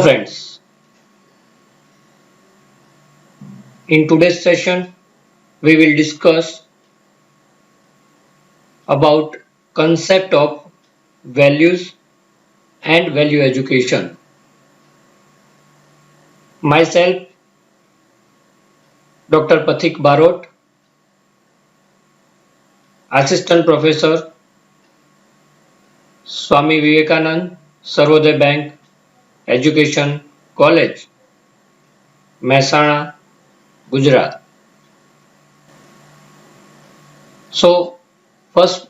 Friends, in today's session, we will discuss about concept of values and value education. Myself, Dr. Pathik Barot, Assistant Professor, Swami Vivekanand, Sarvodaya Bank, Education College, Mehsana, Gujarat. So, first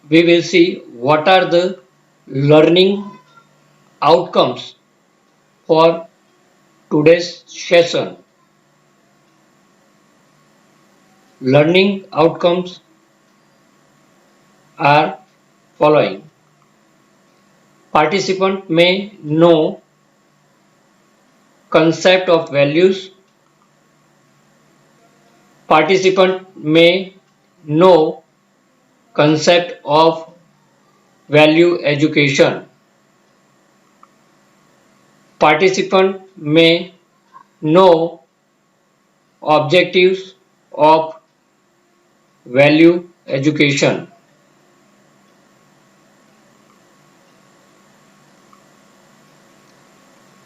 we will see what are the learning outcomes for today's session. Learning outcomes are following. Participant may know concept of values. Participant may know concept of value education. Participant may know objectives of value education.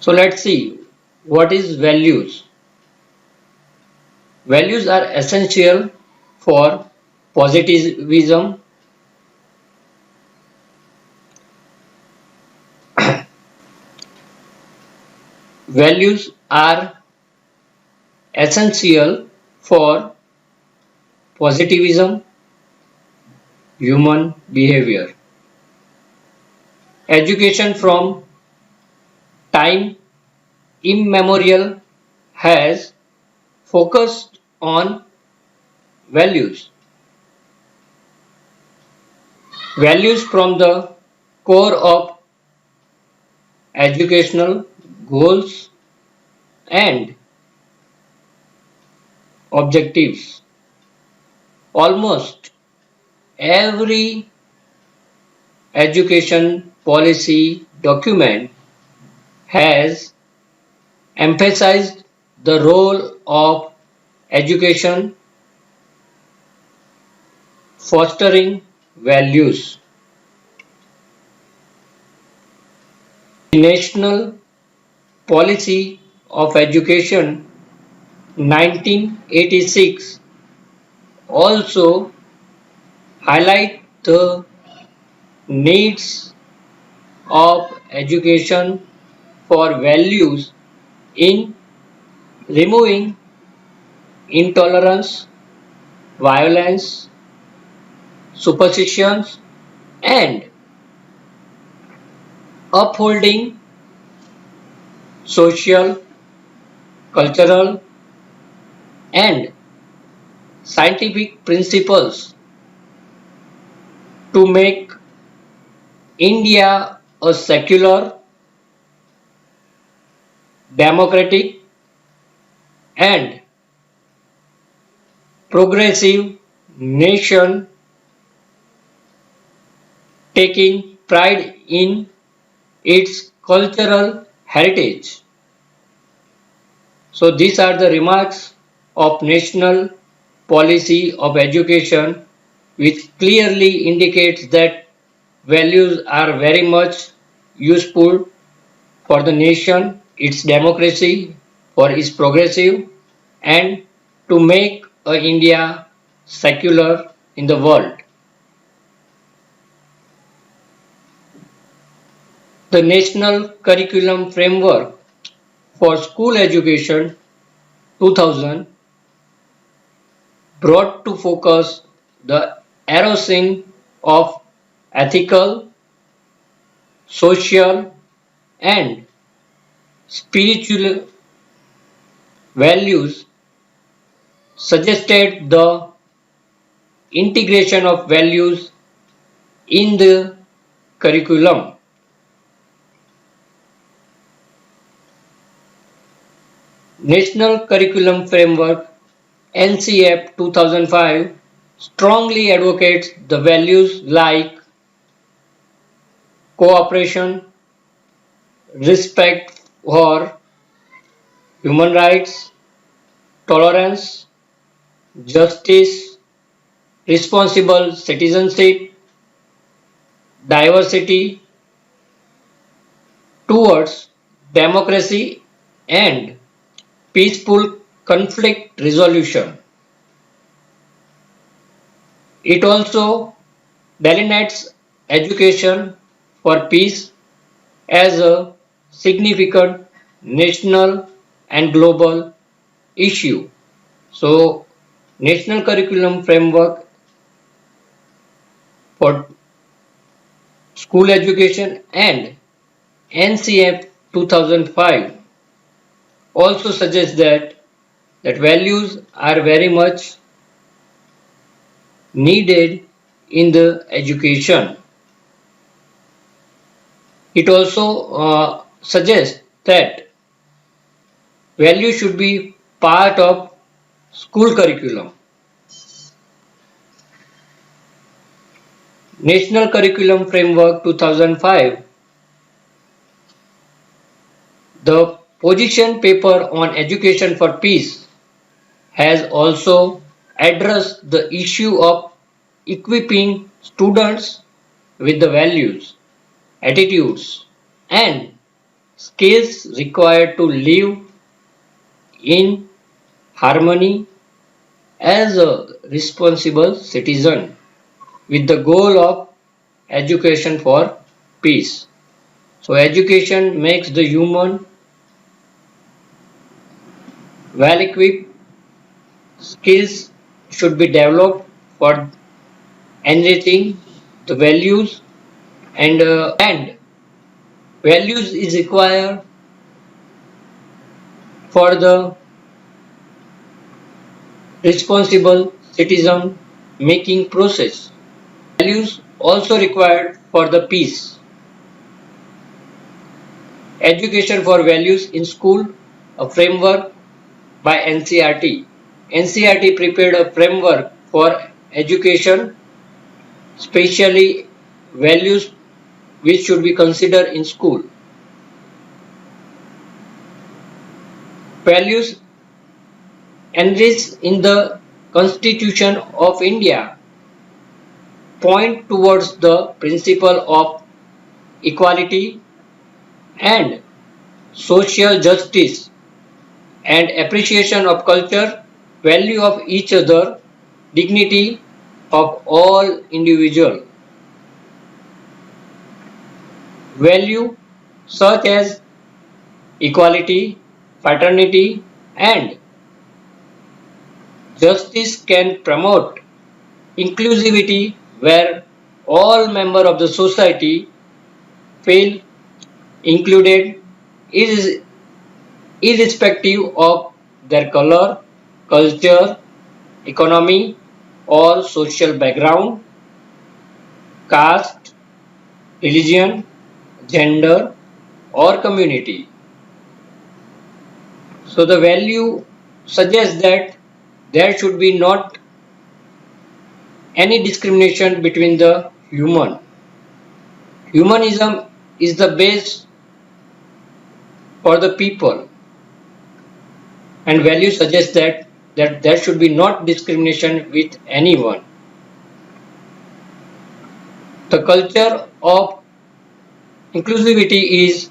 So let's see what is values. Values are essential for positivism. Values are essential for positivism, human behavior. Education from time immemorial has focused on values. Values from the core of educational goals and objectives. Almost every education policy document has emphasized the role of education fostering values. The National Policy of Education 1986 also highlight the needs of education for values in removing intolerance, violence, superstitions, and upholding social, cultural, and scientific principles to make India a secular, democratic, and progressive nation taking pride in its cultural heritage. So these are the remarks of National Policy of Education, which clearly indicates that values are very much useful for the nation, its democracy, for its progressive, and to make India secular in the world. The National Curriculum Framework for School Education 2000 brought to focus the erosion of ethical, social, and spiritual values, suggested the integration of values in the curriculum. National Curriculum Framework NCF 2005 strongly advocates the values like cooperation, respect for human rights, tolerance, justice, responsible citizenship, diversity, towards democracy and peaceful conflict resolution. It also delineates education for peace as a significant national and global issue. So, National Curriculum Framework for School Education and NCF 2005 also suggests that values are very much needed in the education. It also suggests that values should be part of school curriculum. National Curriculum Framework 2005, the position paper on education for peace, has also addressed the issue of equipping students with the values, attitudes, and skills required to live in harmony as a responsible citizen with the goal of education for peace. So, education makes the human well equipped, skills should be developed for enriching the values and values is required for the responsible citizen making process. Values also required for the peace. Education for values in school, a framework by NCRT. NCRT prepared a framework for education, especially values which should be considered in school. Values enriched in the Constitution of India point towards the principle of equality and social justice and appreciation of culture, value of each other, dignity of all individual. Value such as equality, fraternity and justice can promote inclusivity where all members of the society feel included irrespective of their color, culture, economy or social background, caste, religion, gender or community. So the value suggests that there should be not any discrimination between the human. Humanism is the base for the people and value suggests that there should be not discrimination with anyone. The culture of inclusivity is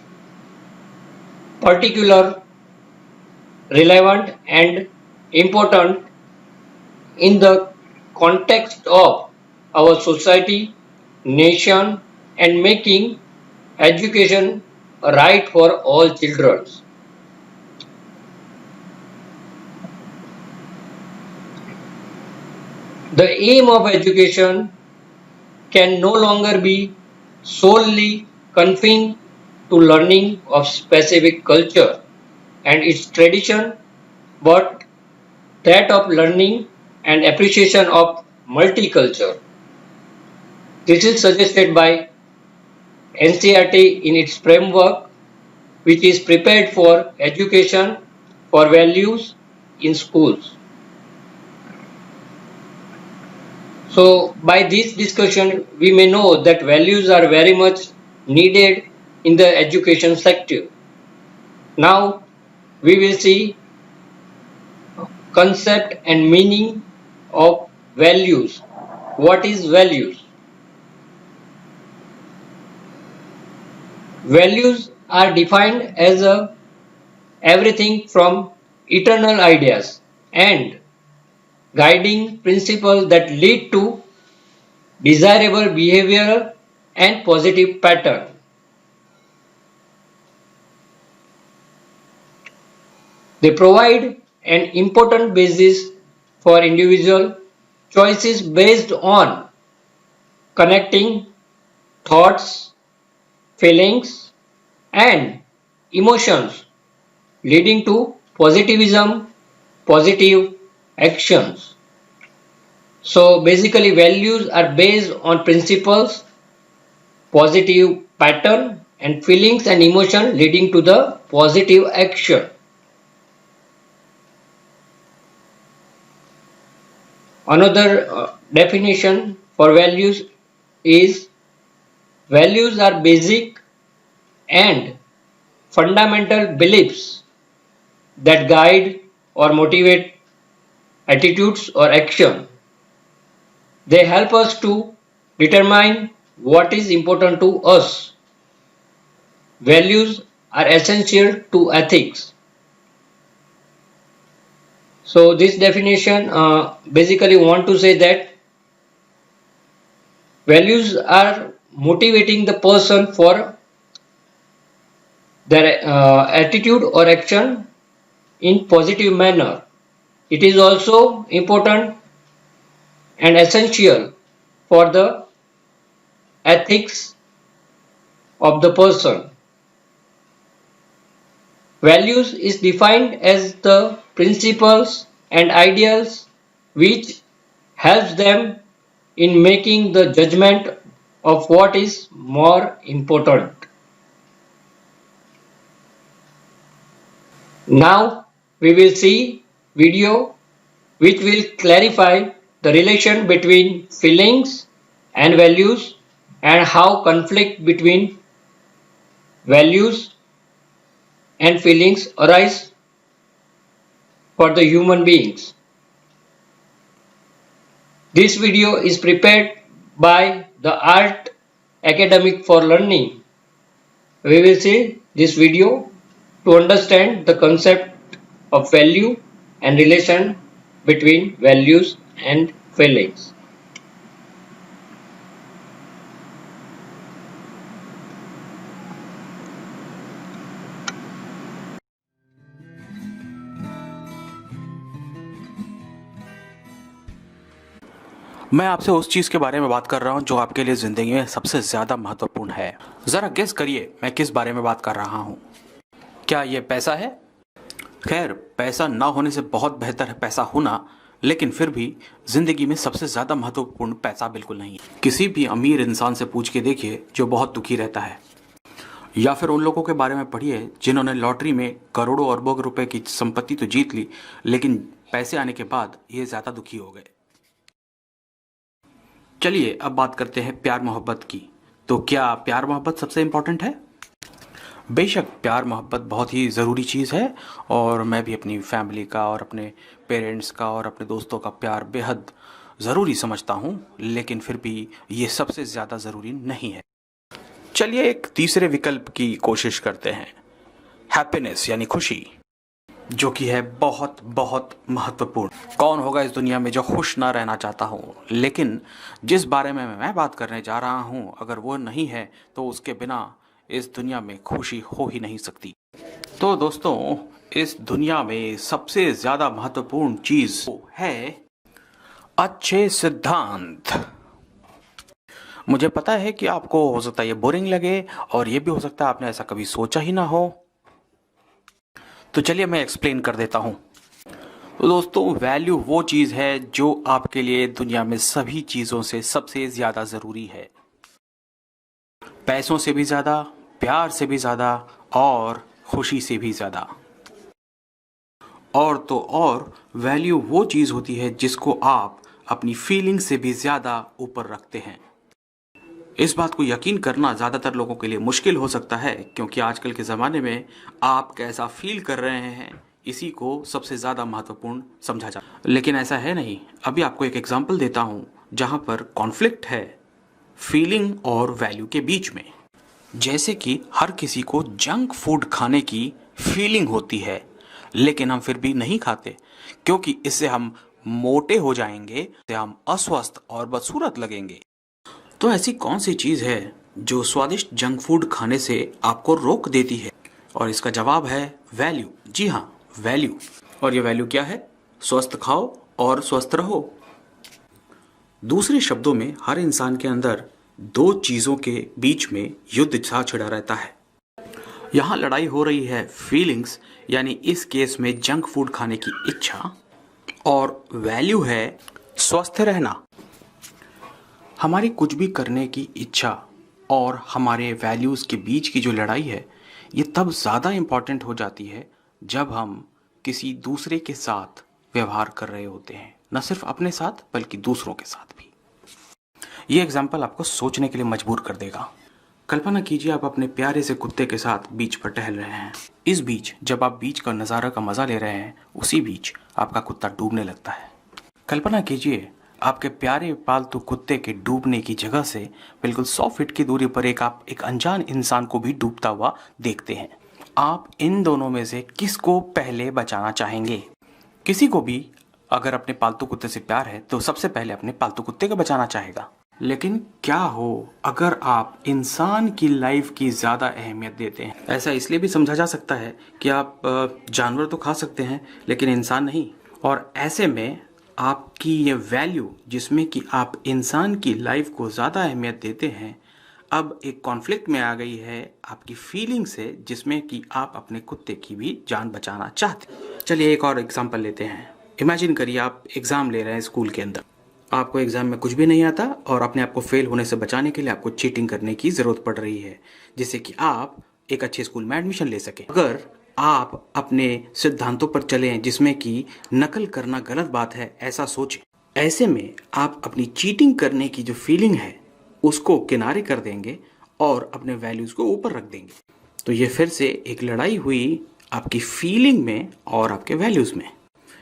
particular, relevant and important in the context of our society, nation and making education a right for all children. The aim of education can no longer be solely confined to learning of specific culture and its tradition, but that of learning and appreciation of multicultural. This is suggested by NCRT in its framework, which is prepared for education for values in schools. So, by this discussion, we may know that values are very much needed in the education sector. Now we will see concept and meaning of values. What is values? Values are defined as everything from eternal ideas and guiding principles that lead to desirable behavior and positive pattern. They provide an important basis for individual choices based on connecting thoughts, feelings, and emotions, leading to positivism, positive actions. So basically, values are based on principles, positive pattern, and feelings and emotion leading to the positive action. Another definition for values is values are basic and fundamental beliefs that guide or motivate attitudes or action. They help us to determine what is important to us. Values are essential to ethics. So this definition basically want to say that values are motivating the person for their attitude or action in positive manner. It is also important and essential for the ethics of the person. Values is defined as the principles and ideals which helps them in making the judgment of what is more important. Now we will see video which will clarify the relation between feelings and values and how conflict between values and feelings arise for the human beings. This video is prepared by the Art Academic for Learning. We will see this video to understand the concept of value and relation between values and feelings. मैं आपसे उस चीज़ के बारे में बात कर रहा हूँ जो आपके लिए ज़िंदगी में सबसे ज़्यादा महत्वपूर्ण है। ज़रा गेस करिए मैं किस बारे में बात कर रहा हूँ। क्या ये पैसा है? खैर, पैसा ना होने से बहुत बेहतर है पैसा होना, लेकिन फिर भी ज़िंदगी में सबसे ज़्यादा महत्वपूर्ण पैसा बिल्कुल नहीं है। किसी भी अमीर इंसान से पूछ के देखिए जो बहुत दुखी रहता है, या फिर उन लोगों के बारे में पढ़िए जिन्होंने लॉटरी में करोड़ों अरबों रुपए की संपत्ति तो जीत ली, लेकिन पैसे आने के बाद ये ज़्यादा दुखी हो गए। चलिए अब बात करते हैं प्यार मोहब्बत की। तो क्या प्यार मोहब्बत सबसे इम्पोर्टेंट है? बेशक प्यार मोहब्बत बहुत ही ज़रूरी चीज़ है, और मैं भी अपनी फैमिली का और अपने पेरेंट्स का और अपने दोस्तों का प्यार बेहद ज़रूरी समझता हूँ, लेकिन फिर भी ये सबसे ज़्यादा ज़रूरी नहीं है। चलिए एक तीसरे विकल्प की कोशिश करते हैं, हैप्पीनेस यानी खुशी, जो कि है बहुत बहुत महत्वपूर्ण। कौन होगा इस दुनिया में जो खुश ना रहना चाहता हो, लेकिन जिस बारे में मैं बात करने जा रहा हूँ अगर वो नहीं है तो उसके बिना इस दुनिया में खुशी हो ही नहीं सकती। तो दोस्तों, इस दुनिया में सबसे ज़्यादा महत्वपूर्ण चीज़ है अच्छे सिद्धांत। मुझे पता है कि आपको हो सकता है ये बोरिंग लगे, और ये भी हो सकता है आपने ऐसा कभी सोचा ही ना हो। तो चलिए मैं एक्सप्लेन कर देता हूँ। तो दोस्तों, वैल्यू वो चीज़ है जो आपके लिए दुनिया में सभी चीज़ों से सबसे ज़्यादा ज़रूरी है। पैसों से भी ज़्यादा, प्यार से भी ज़्यादा, और खुशी से भी ज़्यादा। और तो और वैल्यू वो चीज़ होती है जिसको आप अपनी फीलिंग से भी ज़्यादा ऊपर रखते हैं। इस बात को यकीन करना ज़्यादातर लोगों के लिए मुश्किल हो सकता है, क्योंकि आजकल के ज़माने में आप कैसा फील कर रहे हैं इसी को सबसे ज़्यादा महत्वपूर्ण समझा जाता है। लेकिन ऐसा है नहीं। अभी आपको एक एग्जांपल देता हूँ जहाँ पर कॉन्फ्लिक्ट है फीलिंग और वैल्यू के बीच में। जैसे कि हर किसी को जंक फूड खाने की फीलिंग होती है, लेकिन हम फिर भी नहीं खाते, क्योंकि इससे हम मोटे हो जाएंगे, इससे हम अस्वस्थ और बदसूरत लगेंगे। तो ऐसी कौन सी चीज़ है जो स्वादिष्ट जंक फूड खाने से आपको रोक देती है? और इसका जवाब है वैल्यू। जी हाँ, वैल्यू। और ये वैल्यू क्या है? स्वस्थ खाओ और स्वस्थ रहो। दूसरे शब्दों में हर इंसान के अंदर दो चीज़ों के बीच में युद्ध सा छिड़ा रहता है। यहाँ लड़ाई हो रही है फीलिंग्स, यानी इस केस में जंक फूड खाने की इच्छा, और वैल्यू है स्वस्थ रहना। हमारी कुछ भी करने की इच्छा और हमारे वैल्यूज़ के बीच की जो लड़ाई है, ये तब ज़्यादा इम्पॉर्टेंट हो जाती है जब हम किसी दूसरे के साथ व्यवहार कर रहे होते हैं, न सिर्फ अपने साथ बल्कि दूसरों के साथ भी। ये एग्जाम्पल आपको सोचने के लिए मजबूर कर देगा। कल्पना कीजिए आप अपने प्यारे से कुत्ते के साथ बीच पर टहल रहे हैं। इस बीच जब आप बीच का नज़ारा का मज़ा ले रहे हैं, उसी बीच आपका कुत्ता डूबने लगता है। कल्पना कीजिए आपके प्यारे पालतू कुत्ते के डूबने की जगह से बिल्कुल 100 फीट की दूरी पर आप एक अनजान इंसान को भी डूबता हुआ देखते हैं। आप इन दोनों में से किसको पहले बचाना चाहेंगे? किसी को भी अगर अपने पालतू कुत्ते से प्यार है तो सबसे पहले अपने पालतू कुत्ते को बचाना चाहेगा। लेकिन क्या हो अगर आप इंसान की लाइफ की ज़्यादा अहमियत देते हैं? ऐसा इसलिए भी समझा जा सकता है कि आप जानवर तो खा सकते हैं लेकिन इंसान नहीं। और ऐसे में आपकी ये वैल्यू, जिसमें कि आप इंसान की लाइफ को ज़्यादा अहमियत देते हैं, अब एक कॉन्फ्लिक्ट में आ गई है आपकी फीलिंग से, जिसमें कि आप अपने कुत्ते की भी जान बचाना चाहते हैं। चलिए एक और एग्जांपल लेते हैं। इमेजिन करिए आप एग्ज़ाम ले रहे हैं स्कूल के अंदर। आपको एग्ज़ाम में कुछ भी नहीं आता और अपने आप को फेल होने से बचाने के लिए आपको चीटिंग करने की ज़रूरत पड़ रही है, जिससे कि आप एक अच्छे स्कूल में एडमिशन ले सकें। अगर आप अपने सिद्धांतों पर चलें जिसमें कि नकल करना गलत बात है, ऐसा सोचें। ऐसे में आप अपनी चीटिंग करने की जो फीलिंग है उसको किनारे कर देंगे और अपने वैल्यूज़ को ऊपर रख देंगे। तो ये फिर से एक लड़ाई हुई आपकी फीलिंग में और आपके वैल्यूज़ में।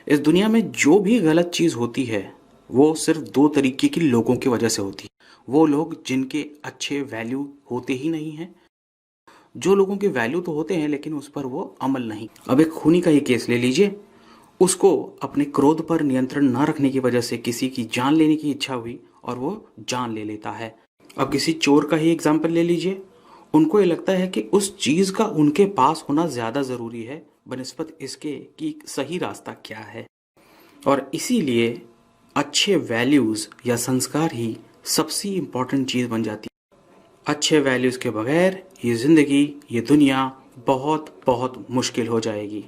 इस दुनिया में जो भी गलत चीज़ होती है वो सिर्फ दो तरीके के लोगों की वजह से होती है। वो लोग जिनके अच्छे वैल्यू होते ही नहीं हैं, जो लोगों के वैल्यू तो होते हैं लेकिन उस पर वो अमल नहीं। अब एक खूनी का ही केस ले लीजिए। उसको अपने क्रोध पर नियंत्रण न रखने की वजह से किसी की जान लेने की इच्छा हुई और वो जान ले लेता है। अब किसी चोर का ही एग्जाम्पल ले लीजिए। उनको ये लगता है कि उस चीज़ का उनके पास होना ज़्यादा ज़रूरी है बनिस्बत इसके कि सही रास्ता क्या है। और इसीलिए अच्छे वैल्यूज़ या संस्कार ही सबसे इम्पॉर्टेंट चीज़ बन जाती है। अच्छे वैल्यूज़ के बगैर ये ज़िंदगी, ये दुनिया बहुत बहुत मुश्किल हो जाएगी।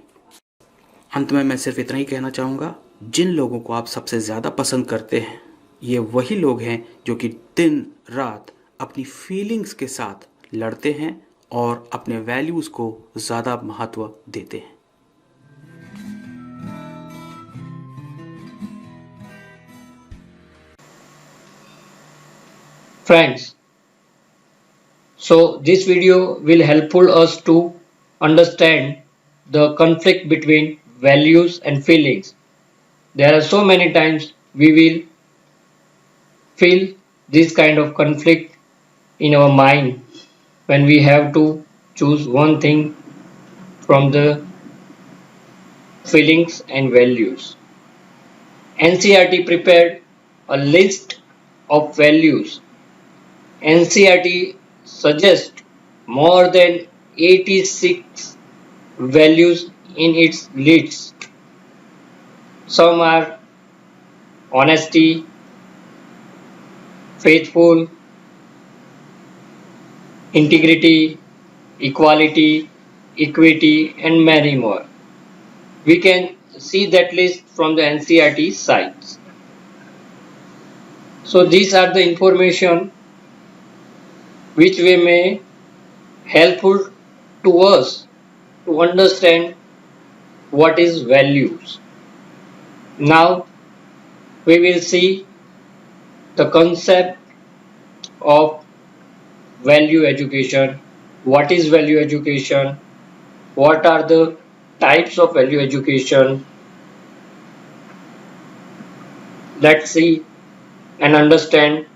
अंत में मैं सिर्फ इतना ही कहना चाहूँगा, जिन लोगों को आप सबसे ज़्यादा पसंद करते हैं ये वही लोग हैं जो कि दिन रात अपनी फीलिंग्स के साथ लड़ते हैं और अपने वैल्यूज़ को ज़्यादा महत्व देते हैं। Friends, so this video will helpful us to understand the conflict between values and feelings. There are so many times we will feel this kind of conflict in our mind when we have to choose one thing from the feelings and values. NCRT prepared a list of values. NCRT suggests more than 86 values in its list. Some are honesty, faithful, integrity, equality, equity, and many more. We can see that list from the NCRT sites. So these are the information which we may helpful to us to understand what is values. Now we will see the concept of value education, what is value education, what are the types of value education. Let's see and understand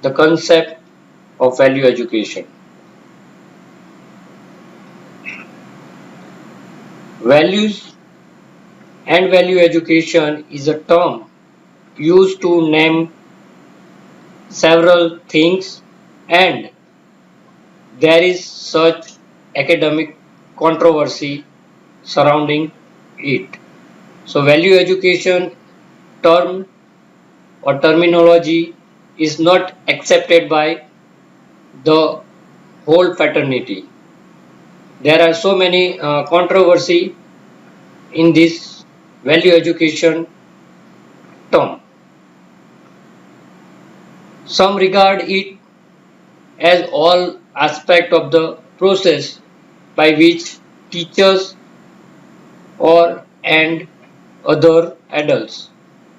the concept of value education. Values and value education is a term used to name several things, and there is such academic controversy surrounding it. So value education term or terminology is not accepted by the whole fraternity. There are so many controversy in this value education term. Some regard it as all aspect of the process by which teachers or and other adults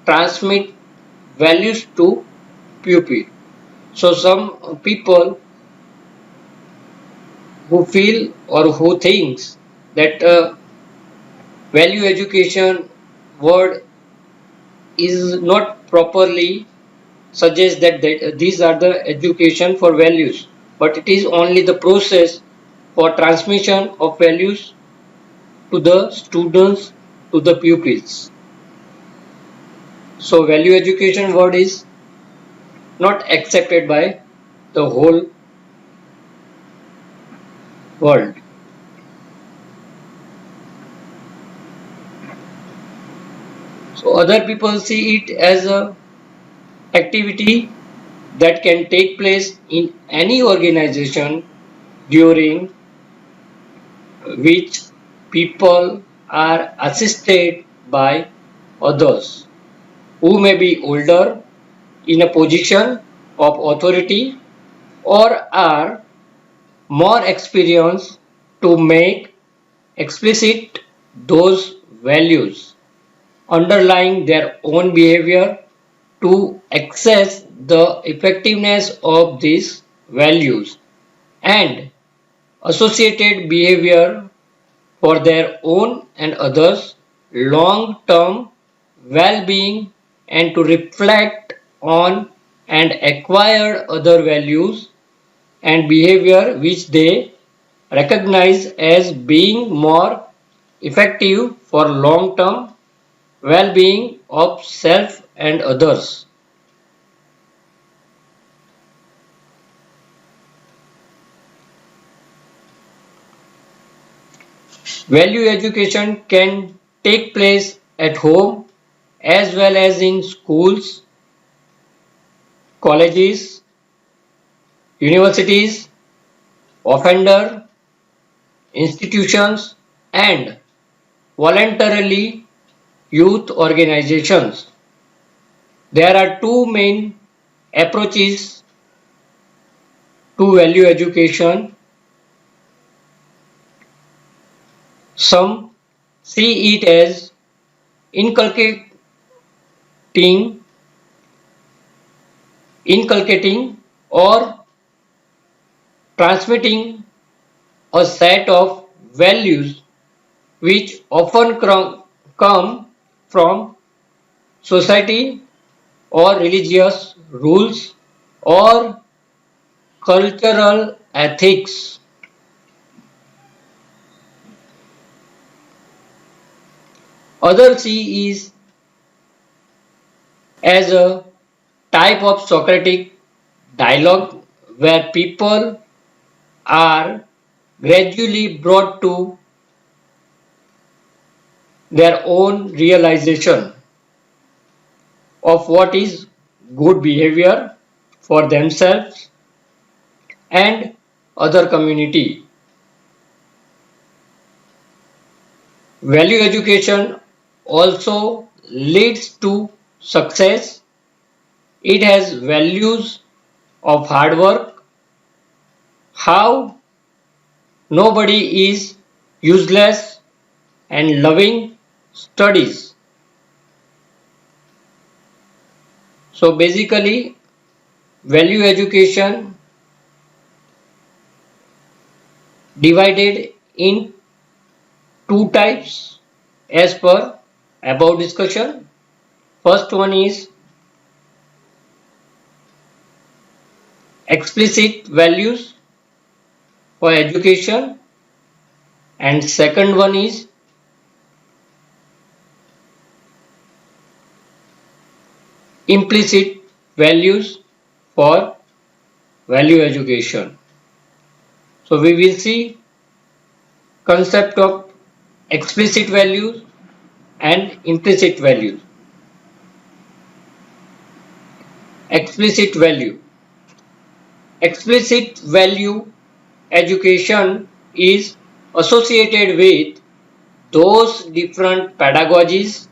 transmit values to pupil. So some people who feel or who thinks that value education word is not properly suggest that these are the education for values, but it is only the process for transmission of values to the students, to the pupils. So value education word is not accepted by the whole world. So other people see it as a activity that can take place in any organization during which people are assisted by others who may be older in a position of authority or are more experienced to make explicit those values underlying their own behavior to assess the effectiveness of these values and associated behavior for their own and others' long-term well-being and to reflect on and acquire other values and behavior which they recognize as being more effective for long-term well-being of self and others. Value education can take place at home as well as in schools, colleges, universities, offender institutions, and voluntarily youth organizations. There are two main approaches to value education. Some see it as inculcating inculcating or transmitting a set of values which often come from society or religious rules or cultural ethics. Other see is as a type of Socratic dialogue where people are gradually brought to their own realization of what is good behavior for themselves and other community. Value education also leads to success. It has values of hard work, how nobody is useless, and loving studies. So basically value education divided in two types as per above discussion. First one is explicit values for education, and second one is implicit values for value education. So we will see concept of explicit values and implicit values. Explicit value. Explicit value education is associated with those different pedagogies,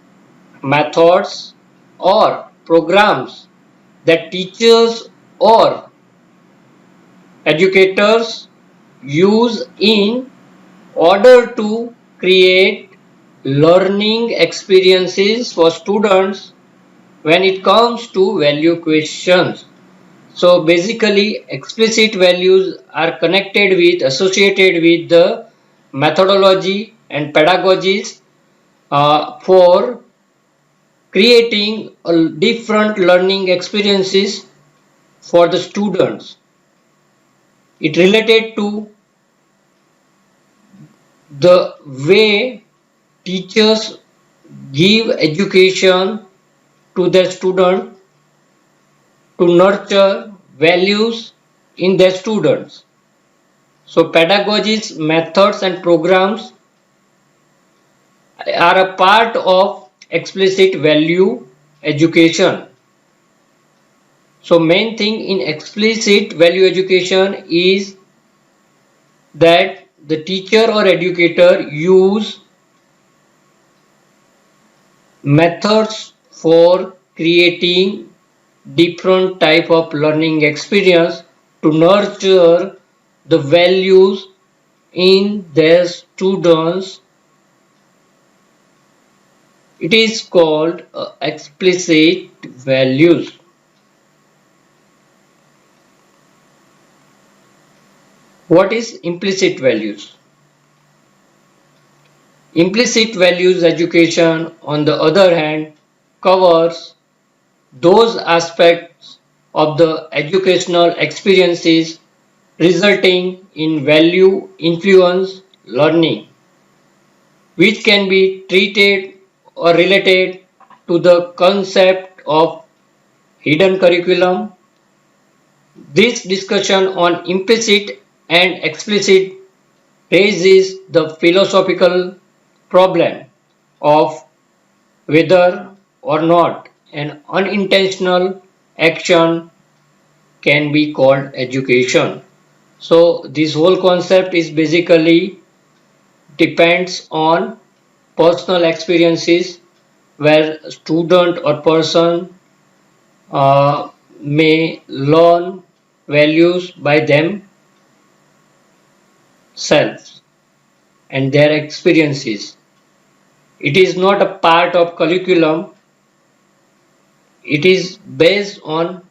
methods, or programs that teachers or educators use in order to create learning experiences for students when it comes to value questions. So basically explicit values are connected with, associated with the methodology and pedagogies for creating different learning experiences for the students. It related to the way teachers give education to their student to nurture values in their students. So pedagogies, methods and programs are a part of explicit value education. So main thing in explicit value education is that the teacher or educator use methods for creating different type of learning experience to nurture the values in their students. It is called explicit values. What is implicit values? Implicit values education, on the other hand, covers those aspects of the educational experiences resulting in value influence learning, which can be treated or related to the concept of hidden curriculum. This discussion on implicit and explicit raises the philosophical problem of whether or not an unintentional action can be called education. So this whole concept is basically depends on personal experiences where student or person may learn values by themselves and their experiences. It is not a part of curriculum. It is based on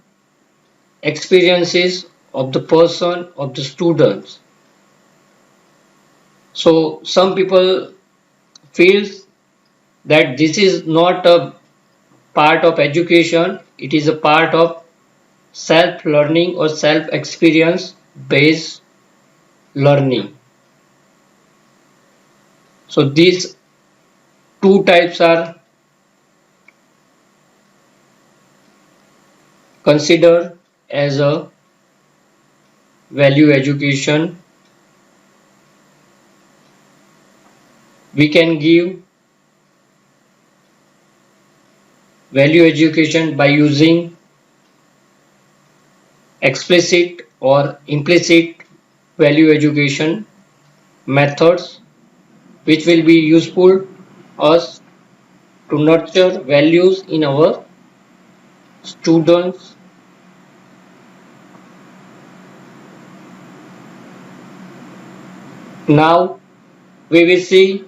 experiences of the person, of the students. So some people feels that this is not a part of education, it is a part of self learning or self experience based learning. So these two types are considered as a value education. We can give value education by using explicit or implicit value education methods, which will be useful us to nurture values in our students. Now we will see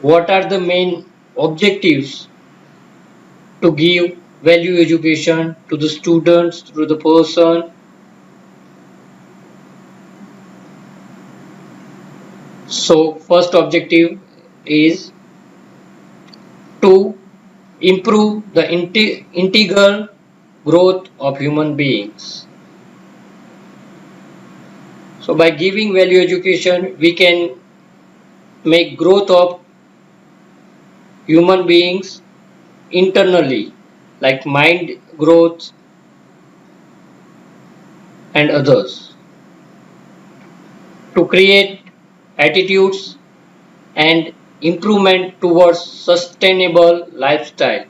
what are the main objectives to give value education to the students, to the person. So first objective is to improve the integral growth of human beings. So by giving value education, we can make growth of human beings internally, like mind growth and others, to create attitudes and improvement towards sustainable lifestyle.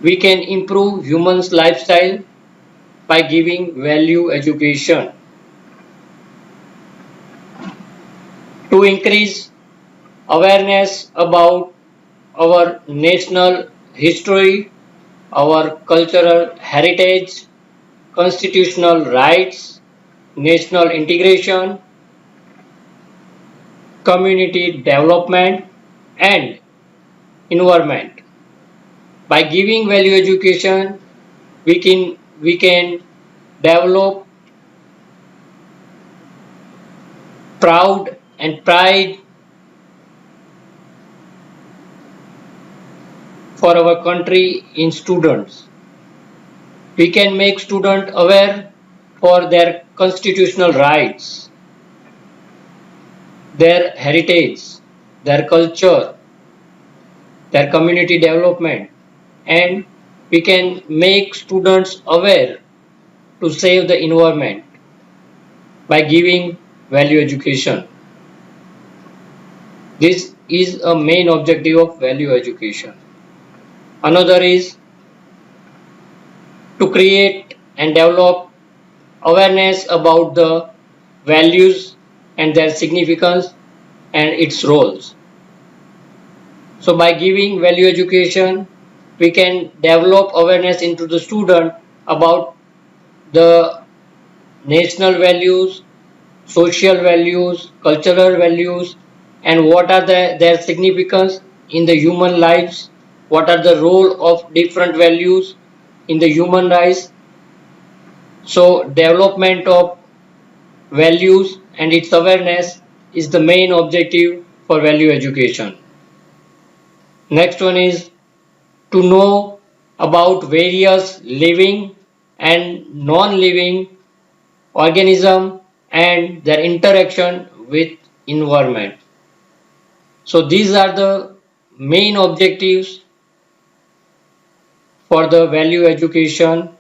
We can improve humans' lifestyle by giving value education to increase awareness about our national history, our cultural heritage, constitutional rights, national integration, community development, and environment. By giving value education, we can develop proud and pride for our country in students. We can make students aware for their constitutional rights, their heritage, their culture, their community development, and we can make students aware to save the environment by giving value education. This is a main objective of value education. Another is to create and develop awareness about the values and their significance and its roles. So by giving value education, we can develop awareness into the student about the national values, social values, cultural values, and what are their significance in the human lives, what are the role of different values in the human lives. So development of values and its awareness is the main objective for value education. Next one is to know about various living and non-living organism and their interaction with environment. So these are the main objectives for the value education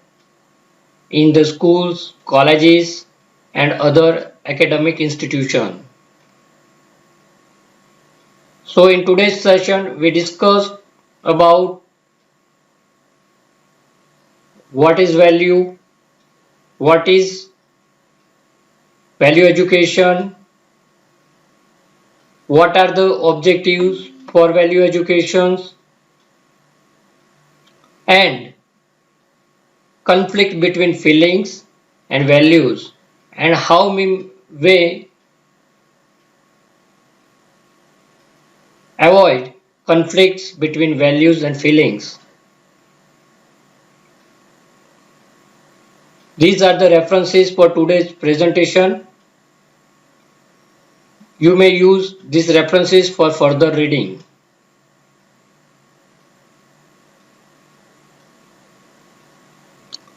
in the schools, colleges and other academic institutions. So in today's session we discussed about what is value, what is value education, what are the objectives for value educations, and conflict between feelings and values, and how we may avoid conflicts between values and feelings. These are the references for today's presentation. You may use these references for further reading.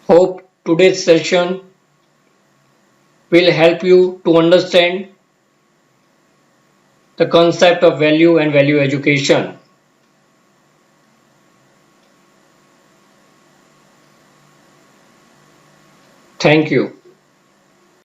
Hope today's session will help you to understand the concept of value and value education. Thank you.